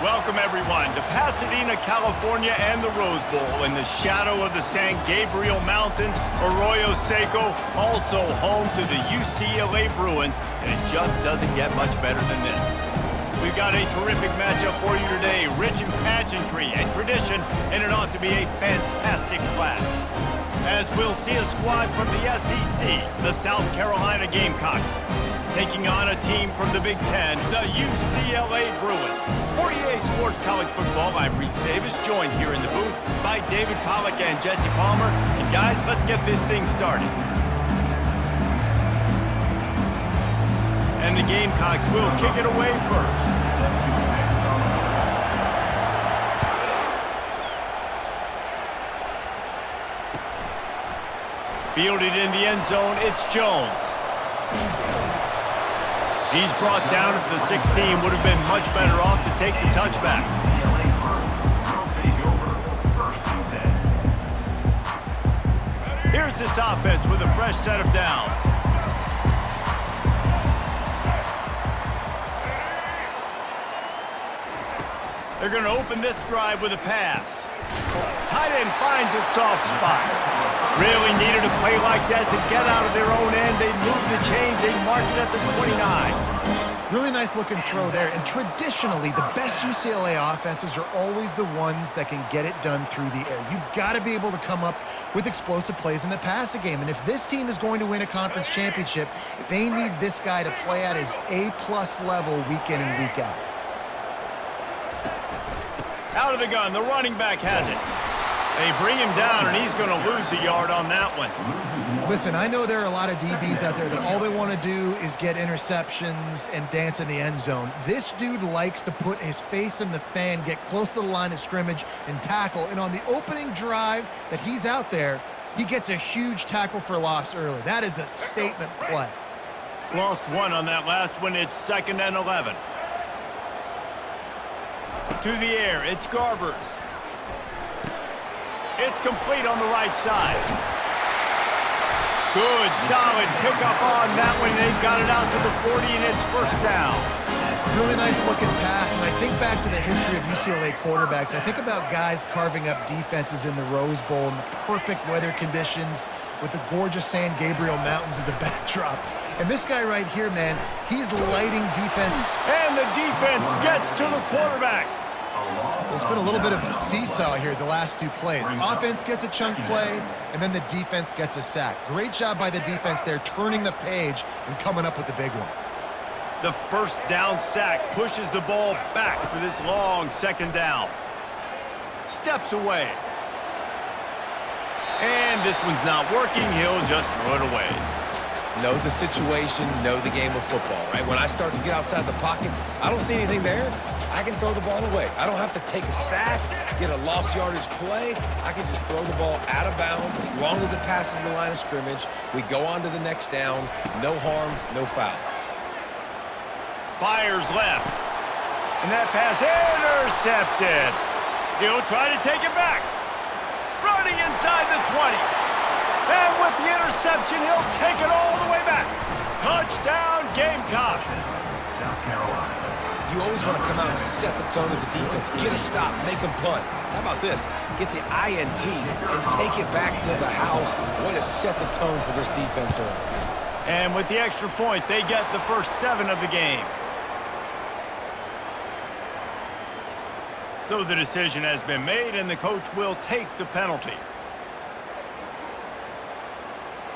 Welcome, everyone, to Pasadena, California and the Rose Bowl in the shadow of the San Gabriel Mountains, Arroyo Seco, also home to the UCLA Bruins, and it just doesn't get much better than this. We've got a terrific matchup for you today, rich in pageantry and tradition, and it ought to be a fantastic clash. As we'll see a squad from the SEC, the South Carolina Gamecocks, taking on a team from the Big Ten, the UCLA Bruins. For EA Sports College Football, I'm Reese Davis, joined here in the booth by David Pollack and Jesse Palmer. And guys, let's get this thing started. And the Gamecocks will kick it away first. Fielded in the end zone, it's Jones. He's brought down at the 16, would have been much better off to take the touchback. Here's this offense with a fresh set of downs. They're going to open this drive with a pass. Tight end finds a soft spot. Really needed a play like that to get out of their own end. They move the chains. They mark it at the 29. Really nice looking throw there. And traditionally, the best UCLA offenses are always the ones that can get it done through the air. You've got to be able to come up with explosive plays in the passing game. And if this team is going to win a conference championship, they need this guy to play at his A-plus level week in and week out. Out of the gun, the running back has it. They bring him down, and he's going to lose a yard on that one. Listen, I know there are a lot of DBs out there that all they want to do is get interceptions and dance in the end zone. This dude likes to put his face in the fan, get close to the line of scrimmage, and tackle. And on the opening drive that he's out there, he gets a huge tackle for loss early. That is a statement play. Lost one on that last one. It's 2nd and 11. To the air, it's Garbers. It's complete on the right side. Good, solid pickup on that one. They've got it out to the 40, and it's first down. Really nice looking pass. And I think back to the history of UCLA quarterbacks. I think about guys carving up defenses in the Rose Bowl in the perfect weather conditions with the gorgeous San Gabriel Mountains as a backdrop. And this guy right here, man, he's lighting defense. And the defense gets to the quarterback. There's been a little bit of a seesaw here the last two plays. Offense gets a chunk play, and then the defense gets a sack. Great job by the defense there, turning the page and coming up with the big one. The first down sack pushes the ball back for this long 2nd down. Steps away. And this one's not working. He'll just throw it away. Know the situation, know the game of football, right? When I start to get outside the pocket, I don't see anything there. I can throw the ball away. I don't have to take a sack, get a lost yardage play. I can just throw the ball out of bounds as long as it passes the line of scrimmage. We go on to the next down. No harm, no foul. Fires left. And that pass intercepted. He'll try to take it back. Running inside the 20. And with the interception, he'll take it all the way back. Touchdown, Gamecocks. South Carolina. You always want to come out and set the tone as a defense. Get a stop, make them punt. How about this? Get the INT and take it back to the house. Way to set the tone for this defense early. And with the extra point, they get the first 7 of the game. So the decision has been made, and the coach will take the penalty.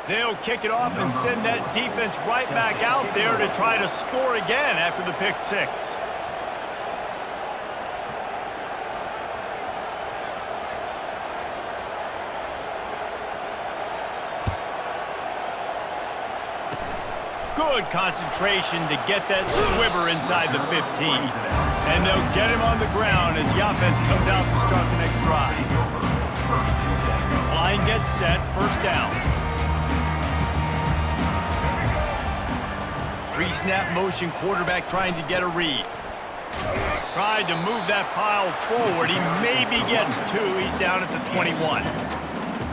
They'll kick it off and send that defense right back out there to try to score again after the pick 6. Good concentration to get that squibber inside the 15. And they'll get him on the ground as the offense comes out to start the next drive. Line gets set, first down. Pre-snap motion, quarterback trying to get a read. Tried to move that pile forward. He maybe gets 2. He's down at the 21.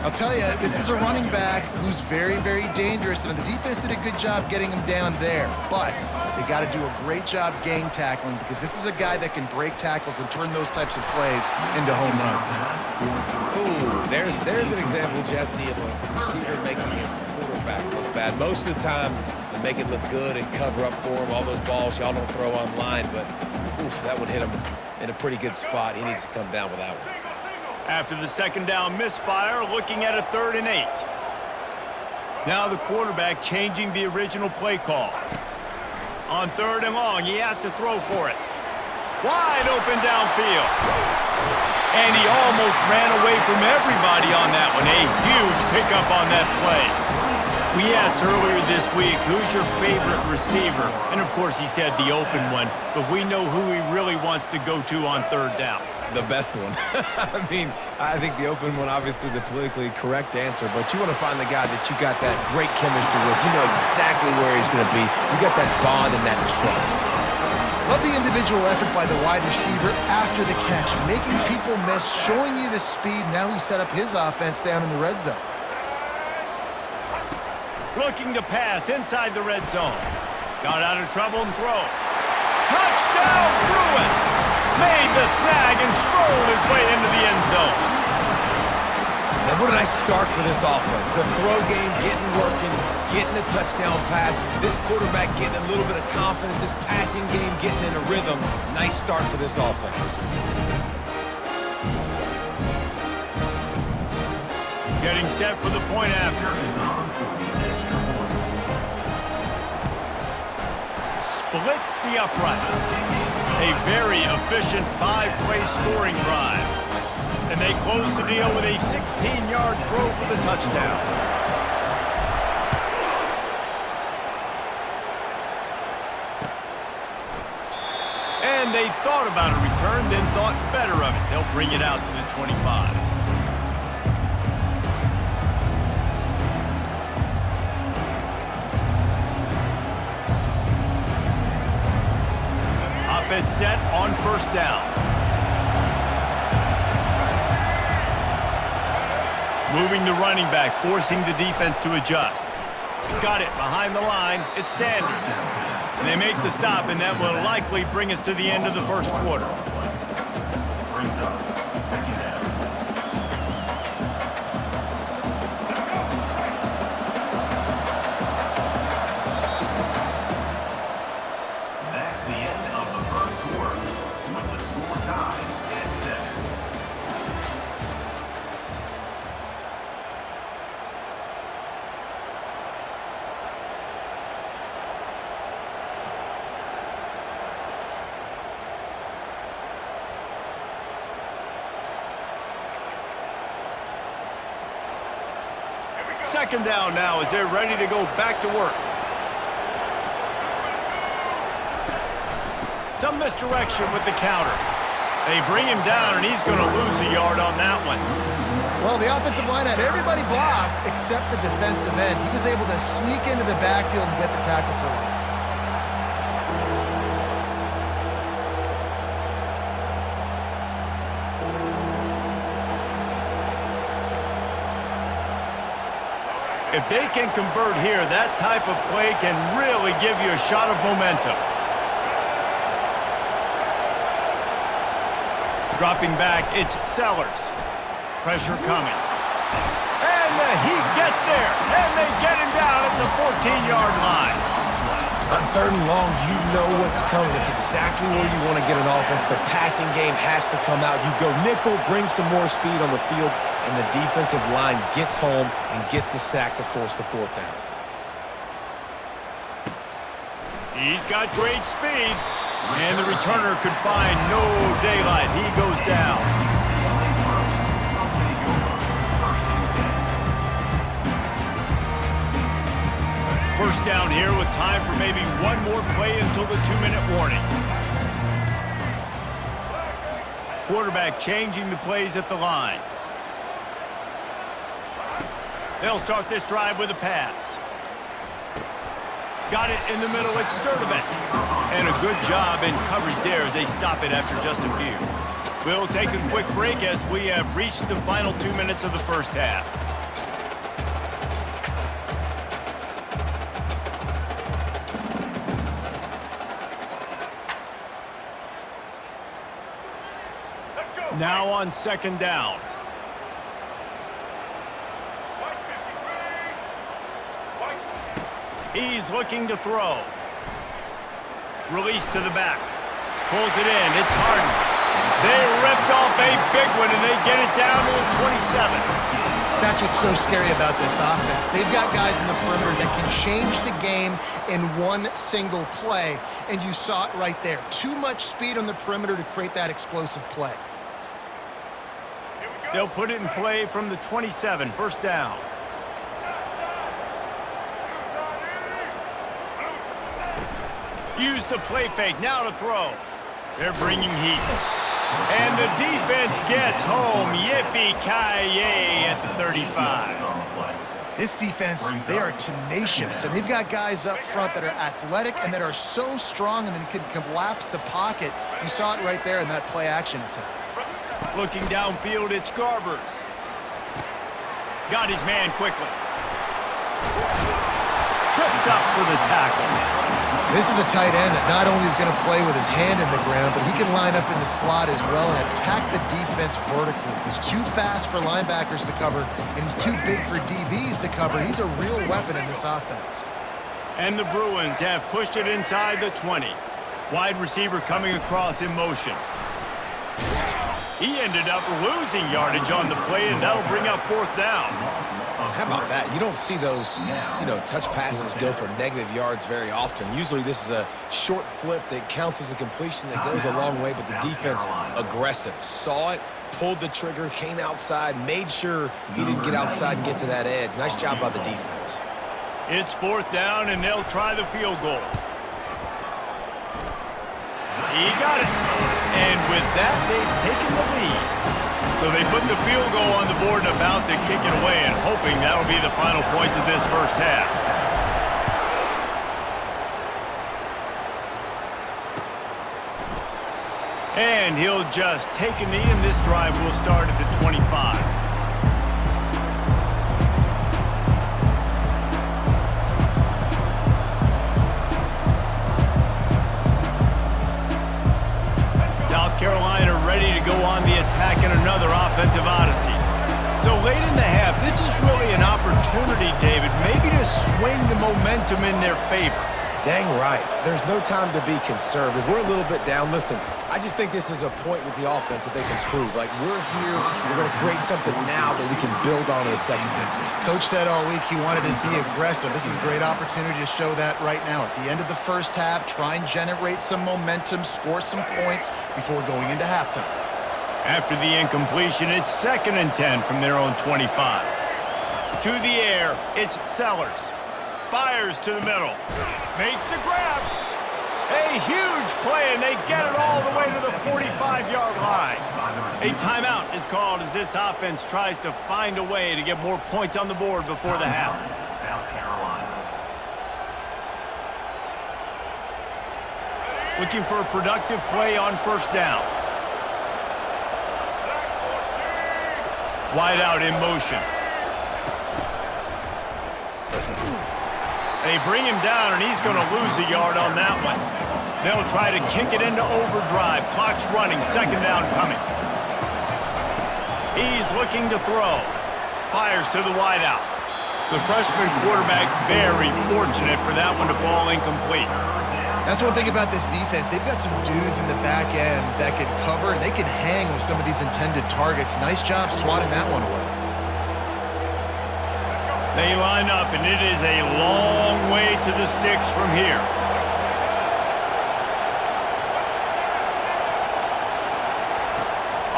I'll tell you, this is a running back who's very, very dangerous, and the defense did a good job getting him down there. But they got to do a great job gang tackling because this is a guy that can break tackles and turn those types of plays into home runs. Ooh, there's an example, Jesse, of a receiver making his quarterback look bad. Most of the time, they make it look good and cover up for him. All those balls y'all don't throw online, but oof, that would hit him in a pretty good spot. He needs to come down with that one. After the second down misfire, looking at a 3rd and 8. Now the quarterback changing the original play call. On 3rd and long, he has to throw for it. Wide open downfield. And he almost ran away from everybody on that one. A huge pickup on that play. We asked earlier this week, who's your favorite receiver? And of course he said the open one, but we know who he really wants to go to on 3rd down. The best one. I mean, I think the open one, obviously the politically correct answer, but you want to find the guy that you got that great chemistry with. You know exactly where he's going to be. You got that bond and that trust. Love the individual effort by the wide receiver after the catch, making people miss, showing you the speed. Now he set up his offense down in the red zone. Looking to pass inside the red zone. Got out of trouble and throws. Touchdown, Bruins! Made the snag and strolled his way into the end zone. Now, what did I start for this offense? The throw game getting working, getting the touchdown pass. This quarterback getting a little bit of confidence. This passing game getting in a rhythm. Nice start for this offense. Getting set for the point after. Splits the uprights. A very efficient 5-play scoring drive. And they close the deal with a 16-yard throw for the touchdown. And they thought about a return, then thought better of it. They'll bring it out to the 25. Offense set on 1st down. Moving the running back, forcing the defense to adjust. Got it behind the line. It's Sanders. And they make the stop, and that will likely bring us to the end of the 1st quarter. Brings up 2nd down. That's the end of the 1st quarter, with the score tied at 7. Second down now as they're ready to go back to work. Some misdirection with the counter. They bring him down, and he's going to lose a yard on that one. Well, the offensive line had everybody blocked except the defensive end. He was able to sneak into the backfield and get the tackle for loss. If they can convert here, that type of play can really give you a shot of momentum. Dropping back, it's Sellers. Pressure coming. And he gets there, and they get him down at the 14-yard line. On 3rd and long, you know what's coming. It's exactly where you want to get an offense. The passing game has to come out. You go nickel, bring some more speed on the field, and the defensive line gets home and gets the sack to force the 4th down. He's got great speed, and the returner could find no daylight. He goes down. First down here with time for maybe one more play until the 2-minute warning. Quarterback changing the plays at the line. They'll start this drive with a pass. Got it in the middle, it's Sturdivant. And a good job in coverage there as they stop it after just a few. We'll take a quick break as we have reached the final 2 minutes of the first half. Now on second down. He's looking to throw. Release to the back. Pulls it in. It's Harden. They ripped off a big one, and they get it down to the 27. That's what's so scary about this offense. They've got guys in the perimeter that can change the game in one single play, and you saw it right there. Too much speed on the perimeter to create that explosive play. They'll put it in play from the 27, first down. Use the play fake, now to throw. They're bringing heat. And the defense gets home. Yippee-ki-yay at the 35. This defense, they are tenacious, and they've got guys up front that are athletic and that are so strong and then can collapse the pocket. You saw it right there in that play-action attempt. Looking downfield, it's Garbers. Got his man quickly. Tripped up for the tackle. This is a tight end that not only is going to play with his hand in the ground, but he can line up in the slot as well and attack the defense vertically. He's too fast for linebackers to cover, and he's too big for DBs to cover. He's a real weapon in this offense. And the Bruins have pushed it inside the 20. Wide receiver coming across in motion. He ended up losing yardage on the play, and that'll bring up fourth down. How about that? You don't see those, touch passes go for negative yards very often. Usually this is a short flip that counts as a completion that goes a long way, but the defense aggressive. Saw it, pulled the trigger, came outside, made sure he didn't get outside and get to that edge. Nice job by the defense. It's fourth down, and they'll try the field goal. He got it. And with that, they've taken the lead. So they put the field goal on the board and about to kick it away, and hoping that'll be the final points of this first half. And he'll just take a knee, and this drive will start at the 25. South Carolina ready to go on the attack in another offensive odyssey. So late in the half, this is really an opportunity, David, maybe to swing the momentum in their favor. Dang right. There's no time to be conservative. We're a little bit down. Listen, I just think this is a point with the offense that they can prove. Like, we're here, we're going to create something now that we can build on in the second half. Coach said all week he wanted to be aggressive. This is a great opportunity to show that right now. At the end of the first half, try and generate some momentum, score some points before going into halftime. After the incompletion, it's 2nd and 10 from their own 25. To the air, it's Sellers. Fires to the middle. Makes the grab. A huge play, and they get it all the way to the 45-yard line. A timeout is called as this offense tries to find a way to get more points on the board before the half. South Carolina. Looking for a productive play on first down. Wide out in motion. They bring him down, and he's going to lose a yard on that one. They'll try to kick it into overdrive. Clock's running. Second down coming. He's looking to throw. Fires to the wideout. The freshman quarterback very fortunate for that one to fall incomplete. That's one thing about this defense. They've got some dudes in the back end that can cover, and they can hang with some of these intended targets. Nice job swatting that one away. They line up, and it is a long way to the sticks from here.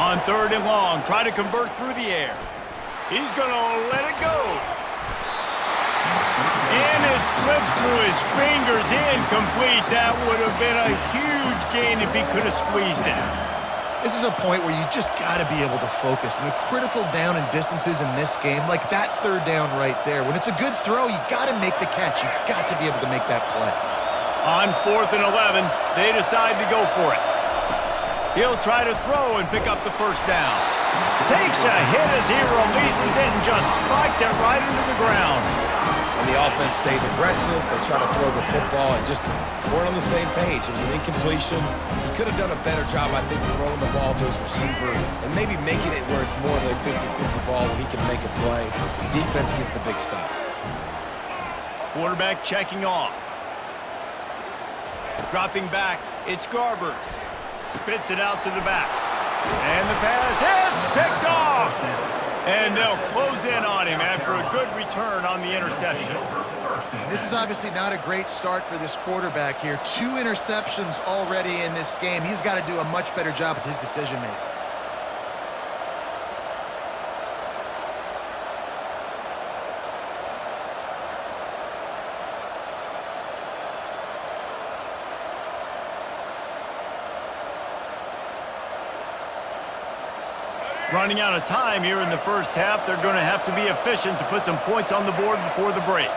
On 3rd and long, try to convert through the air. He's going to let it go. And it slips through his fingers, incomplete. That would have been a huge gain if he could have squeezed it. This is a point where you just got to be able to focus. And the critical down and distances in this game, like that 3rd down right there, when it's a good throw, you got to make the catch. You got to be able to make that play. On 4th and 11, they decide to go for it. He'll try to throw and pick up the first down. Takes a hit as he releases it and just spiked it right into the ground. and the offense stays aggressive. They try to throw the football and just weren't on the same page. It was an incompletion. He could have done a better job, I think, throwing the ball to his receiver and maybe making it where it's more of a 50-50 ball where he can make a play. Defense gets the big stop. Quarterback checking off. Dropping back, it's Garbers. Spits it out to the back. And the pass hits, picked off. And they'll close in on him after a good return on the interception. This is obviously not a great start for this quarterback here. 2 interceptions already in this game. He's got to do a much better job with his decision-making. Running out of time here in the first half, they're going to have to be efficient to put some points on the board before the break.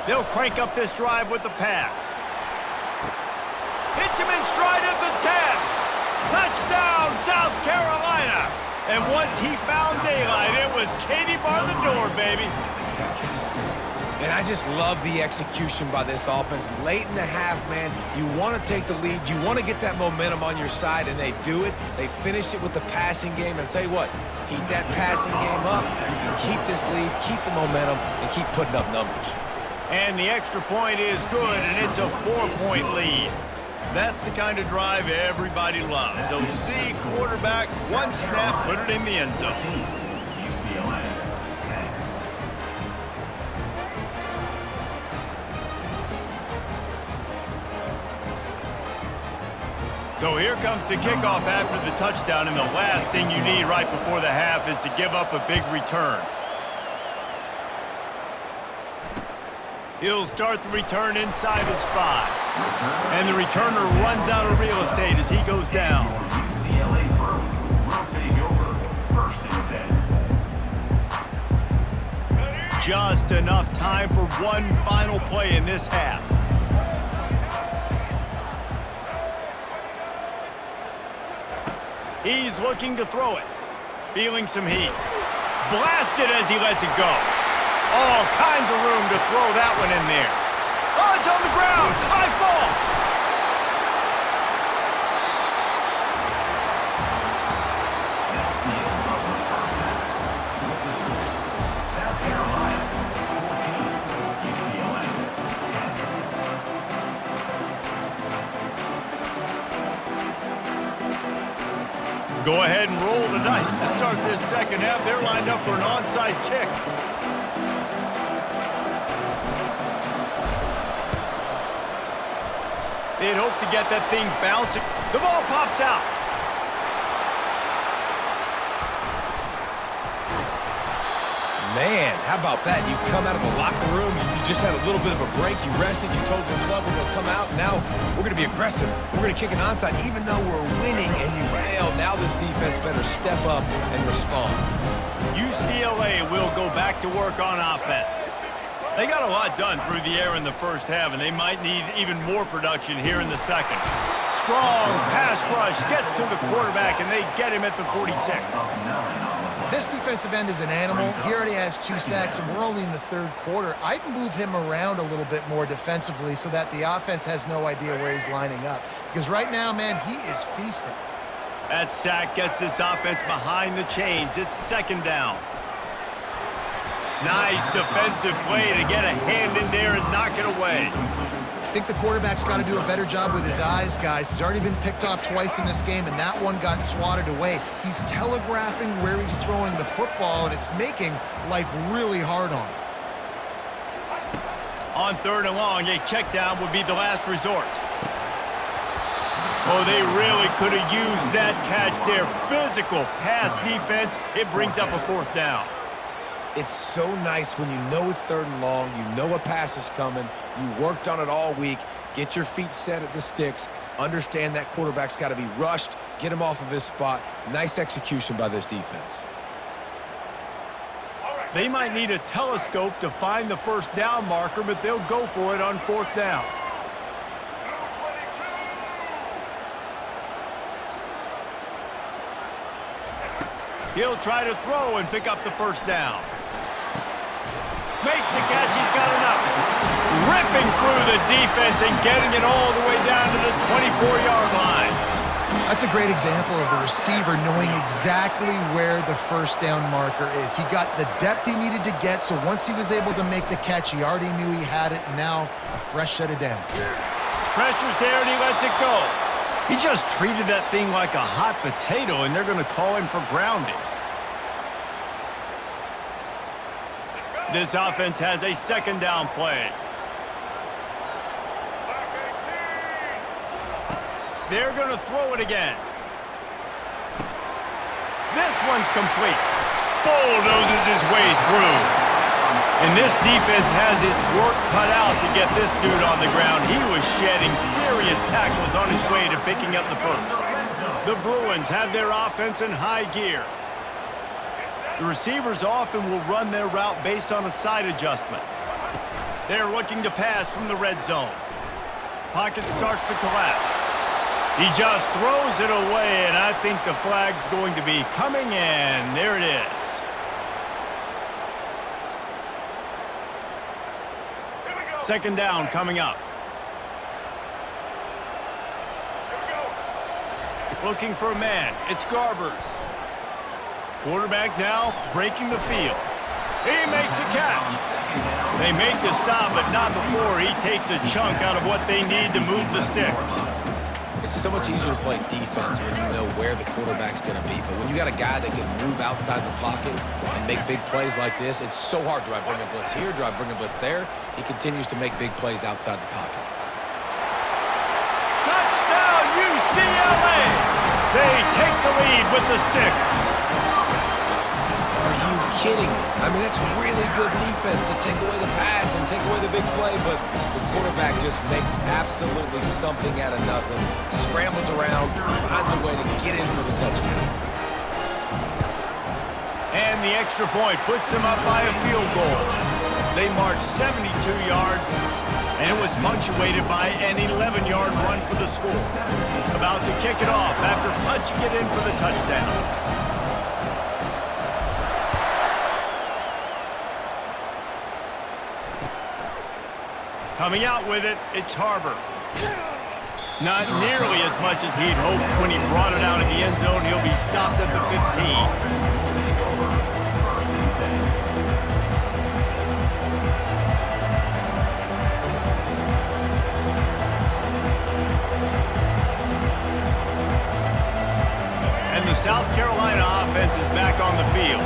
They'll crank up this drive with the pass. Hits him in stride at the 10. Touchdown, South Carolina. And once he found daylight, it was Katie bar the door, baby. And I just love the execution by this offense. Late in the half, man, you want to take the lead. You want to get that momentum on your side, and they do it. They finish it with the passing game. And I'll tell you what, keep that passing game up. You can keep this lead, keep the momentum, and keep putting up numbers. And the extra point is good, and it's a 4-point lead. That's the kind of drive everybody loves. OC, quarterback, one snap, put it in the end zone. UCLA, 10. So here comes the kickoff after the touchdown, and the last thing you need right before the half is to give up a big return. He'll start the return inside his 5. And the returner runs out of real estate as he goes down. UCLA Bruins will take over 1st and 10. Just enough time for one final play in this half. He's looking to throw it. Feeling some heat. Blasted as he lets it go. All kinds of room to throw that one in there. Oh, it's on the ground. High ball. That's the end of the first half. With the score, South Carolina 14, UCLA 10. Go ahead and roll the dice to start this second half. They're lined up for an onside kick. They'd hope to get that thing bouncing. The ball pops out. Man, how about that? You come out of the locker room, you just had a little bit of a break, you rested, you told your club we're going to come out, now we're going to be aggressive. We're going to kick an onside even though we're winning and you failed. Now this defense better step up and respond. UCLA will go back to work on offense. They got a lot done through the air in the first half, and they might need even more production here in the second. Strong pass rush gets to the quarterback, and they get him at the 46. This defensive end is an animal. He already has 2 sacks, and we're only in the 3rd quarter. I'd move him around a little bit more defensively so that the offense has no idea where he's lining up. Because right now, man, he is feasting. That sack gets this offense behind the chains. It's 2nd down. Nice defensive play to get a hand in there and knock it away. I think the quarterback's got to do a better job with his eyes, guys. He's already been picked off twice in this game, and that one got swatted away. He's telegraphing where he's throwing the football, and it's making life really hard on him. On 3rd and long, a check down would be the last resort. Oh, they really could have used that catch there. Physical pass defense. It brings up a 4th down. It's so nice when you know it's 3rd and long, you know a pass is coming, you worked on it all week, get your feet set at the sticks, understand that quarterback's got to be rushed, get him off of his spot. Nice execution by this defense. They might need a telescope to find the 1st down marker, but they'll go for it on 4th down. He'll try to throw and pick up the 1st down. Makes the catch. He's got enough. Ripping through the defense and getting it all the way down to the 24-yard line. That's a great example of the receiver knowing exactly where the first down marker is. He got the depth he needed to get, so once he was able to make the catch, he already knew he had it, and now a fresh set of downs. Pressure's there, and he lets it go. He just treated that thing like a hot potato, and they're going to call him for grounding. This offense has a second down play. They're going to throw it again. This one's complete. Bulldozes his way through. And this defense has its work cut out to get this dude on the ground. He was shedding serious tackles on his way to picking up the first. The Bruins have their offense in high gear. The receivers often will run their route based on a side adjustment. They're looking to pass from the red zone. Pocket starts to collapse. He just throws it away, and I think the flag's going to be coming in. There it is. Second down coming up. Looking for a man. It's Garbers. Quarterback now breaking the field. He makes a catch. They make the stop, but not before he takes a chunk out of what they need to move the sticks. It's so much easier to play defense when you know where the quarterback's going to be. But when you got a guy that can move outside the pocket and make big plays like this, it's so hard. Do I bring a blitz here? Do I bring a blitz there? He continues to make big plays outside the pocket. Touchdown, UCLA! They take the lead with the 6. Are you kidding me? I mean, that's really good defense to take away the pass and take away the big play, but the quarterback just makes absolutely something out of nothing, scrambles around, finds a way to get in for the touchdown. And the extra point puts them up by a field goal. They marched 72 yards, and it was punctuated by an 11-yard run for the score. About to kick it off after punching it in for the touchdown. Coming out with it, it's Harbor. Not nearly as much as he'd hoped when he brought it out of the end zone. He'll be stopped at the 15. And the South Carolina offense is back on the field.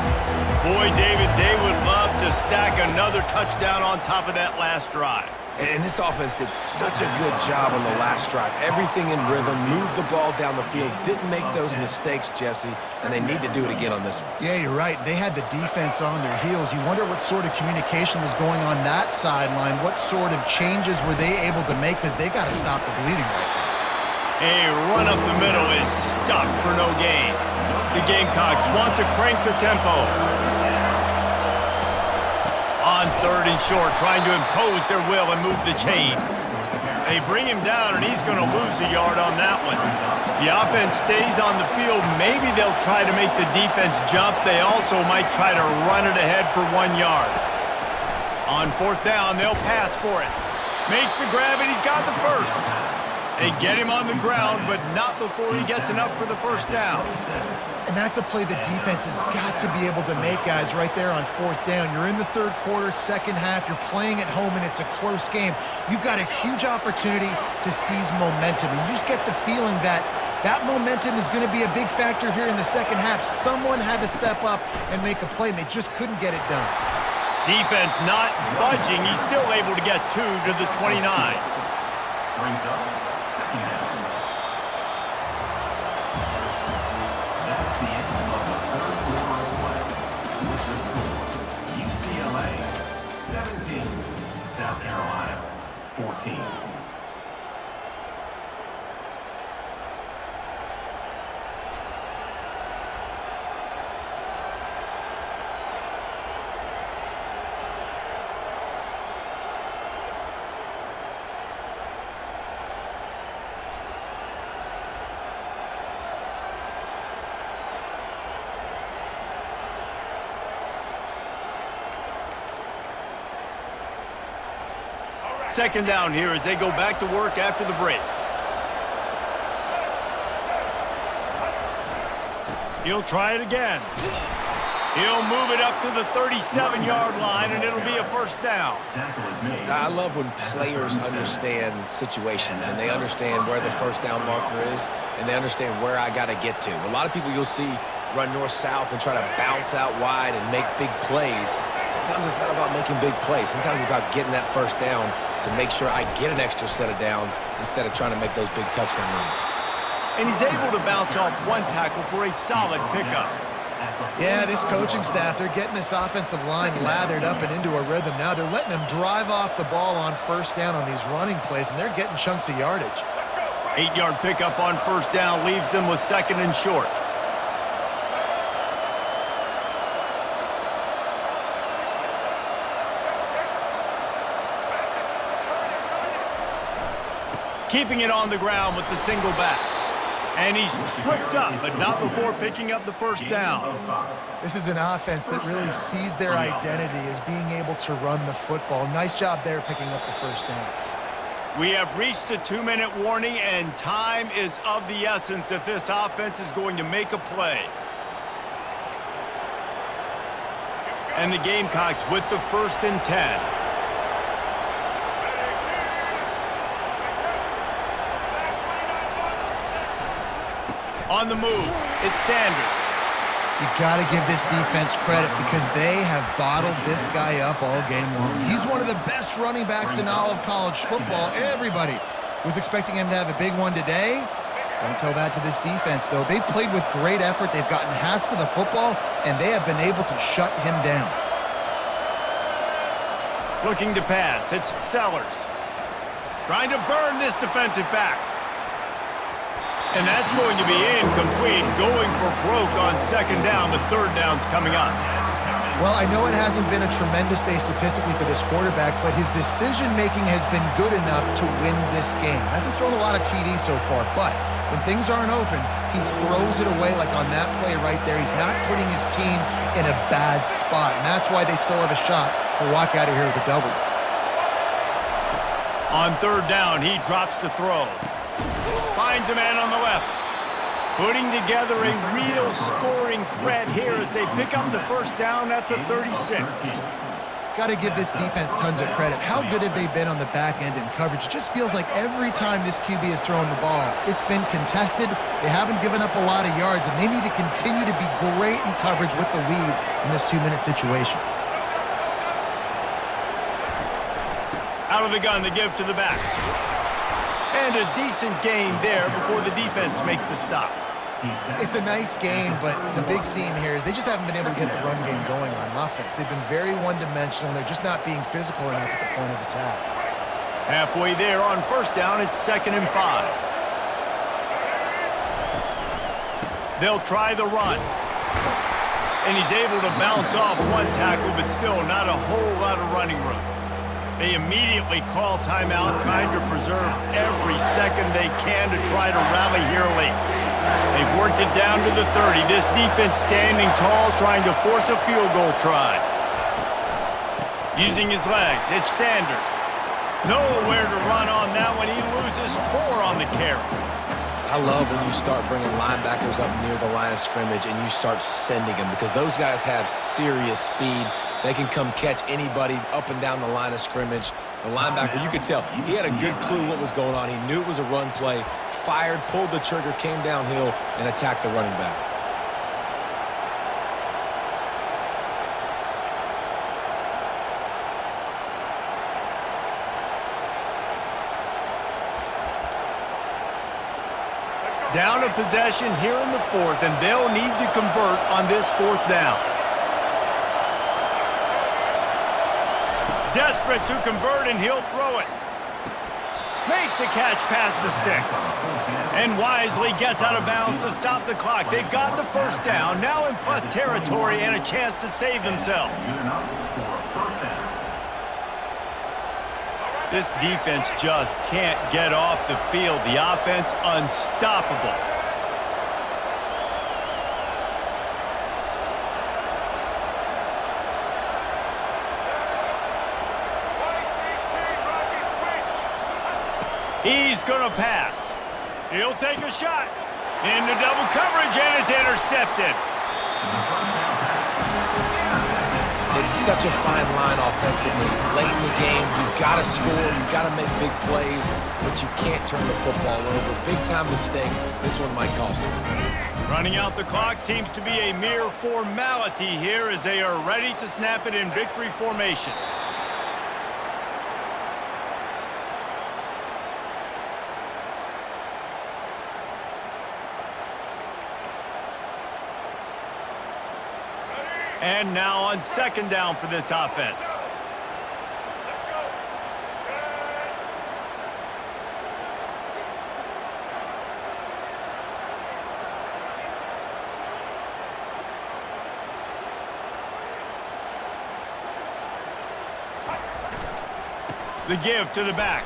Boy, David, they would love to stack another touchdown on top of that last drive. And this offense did such a good job on the last drive. Everything in rhythm, moved the ball down the field, didn't make those mistakes, Jesse, and they need to do it again on this one. Yeah, you're right. They had the defense on their heels. You wonder what sort of communication was going on that sideline. What sort of changes were they able to make, because they got to stop the bleeding right now. A run up the middle is stopped for no gain. The Gamecocks want to crank the tempo. On third and short, trying to impose their will and move the chains. They bring him down, and he's going to lose a yard on that one. The offense stays on the field. Maybe they'll try to make the defense jump. They also might try to run it ahead for 1 yard. On fourth down, they'll pass for it. Makes the grab, and he's got the first. They get him on the ground, but not before he gets enough for the first down. And that's a play the defense has got to be able to make, guys, right there on fourth down. You're in the third quarter, second half. You're playing at home, and it's a close game. You've got a huge opportunity to seize momentum. And you just get the feeling that that momentum is going to be a big factor here in the second half. Someone had to step up and make a play, and they just couldn't get it done. Defense not budging. He's still able to get 2 to the 29. Brings up second down. That's the end of the third quarter of play. With the score, UCLA 17, South Carolina 14. Second down here as they go back to work after the break. He'll try it again. He'll move it up to the 37-yard line, and it'll be a first down. I love when players understand situations and they understand where the first down marker is and they understand where I got to get to. A lot of people you'll see run north-south and try to bounce out wide and make big plays. Sometimes it's not about making big plays. Sometimes it's about getting that first down to make sure I get an extra set of downs instead of trying to make those big touchdown runs. And he's able to bounce off one tackle for a solid pickup. Yeah, this coaching staff, they're getting this offensive line lathered up and into a rhythm now. They're letting them drive off the ball on first down on these running plays, and they're getting chunks of yardage. 8-yard pickup on first down leaves them with second and short. Keeping it on the ground with the single back. And he's tripped up, but not before picking up the first down. This is an offense that really sees their identity as being able to run the football. Nice job there picking up the first down. We have reached the 2-minute warning, and time is of the essence if this offense is going to make a play. And the Gamecocks with the 1st and 10. On the move, it's Sanders. You got to give this defense credit because they have bottled this guy up all game long. He's one of the best running backs in all of college football. Everybody was expecting him to have a big one today. Don't tell that to this defense, though. They've played with great effort. They've gotten hats to the football, and they have been able to shut him down. Looking to pass, it's Sellers. Trying to burn this defensive back. And that's going to be incomplete, going for broke on second down, but third down's coming up. Well, I know it hasn't been a tremendous day statistically for this quarterback, but his decision-making has been good enough to win this game. Hasn't thrown a lot of TDs so far, but when things aren't open, he throws it away like on that play right there. He's not putting his team in a bad spot, and that's why they still have a shot to walk out of here with a W. On third down, he drops to throw. Finds a man on the left. Putting together a real scoring threat here as they pick up the first down at the 36. Got to give this defense tons of credit. How good have they been on the back end in coverage? It just feels like every time this QB has thrown the ball, it's been contested. They haven't given up a lot of yards, and they need to continue to be great in coverage with the lead in this 2-minute situation. Out of the gun to give to the back. And a decent gain there before the defense makes the stop. It's a nice game, but the big theme here is they just haven't been able to get the run game going on offense. They've been very one-dimensional. They're just not being physical enough at the point of attack. Halfway there on first down, it's 2nd and 5. They'll try the run. And he's able to bounce off one tackle, but still not a whole lot of running room. They immediately call timeout, trying to preserve every second they can to try to rally here late. They've worked it down to the 30. This defense standing tall, trying to force a field goal try. Using his legs, it's Sanders. Nowhere to run on that one. He loses 4 on the carry. I love when you start bringing linebackers up near the line of scrimmage and you start sending them because those guys have serious speed. They can come catch anybody up and down the line of scrimmage. The linebacker, you could tell, he had a good clue what was going on. He knew it was a run play, fired, pulled the trigger, came downhill, and attacked the running back. Down a possession here in the 4th, and they'll need to convert on this 4th down. Desperate to convert, and he'll throw it. Makes the catch past the sticks. And wisely gets out of bounds to stop the clock. They've got the first down, now in plus territory and a chance to save themselves. This defense just can't get off the field. The offense unstoppable. He's going to pass. He'll take a shot. Into double coverage, and it's intercepted. It's such a fine line offensively. Late in the game, you've got to score, you've got to make big plays, but you can't turn the football over. Big-time mistake. This one might cost him. Running out the clock seems to be a mere formality here as they are ready to snap it in victory formation. And now on second down for this offense. The give to the back.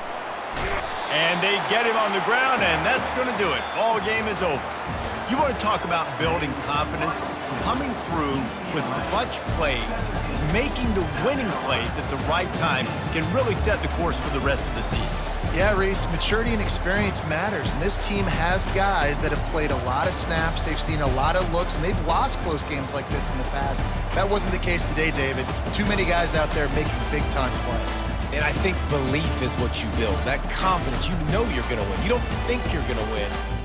And they get him on the ground, and that's going to do it. Ball game is over. You want to talk about building confidence? Coming through with clutch plays, making the winning plays at the right time can really set the course for the rest of the season. Yeah, Reese, maturity and experience matters, and this team has guys that have played a lot of snaps, they've seen a lot of looks, and they've lost close games like this in the past. That wasn't the case today, David. Too many guys out there making big-time plays. And I think belief is what you build. That confidence, you know you're going to win. You don't think you're going to win.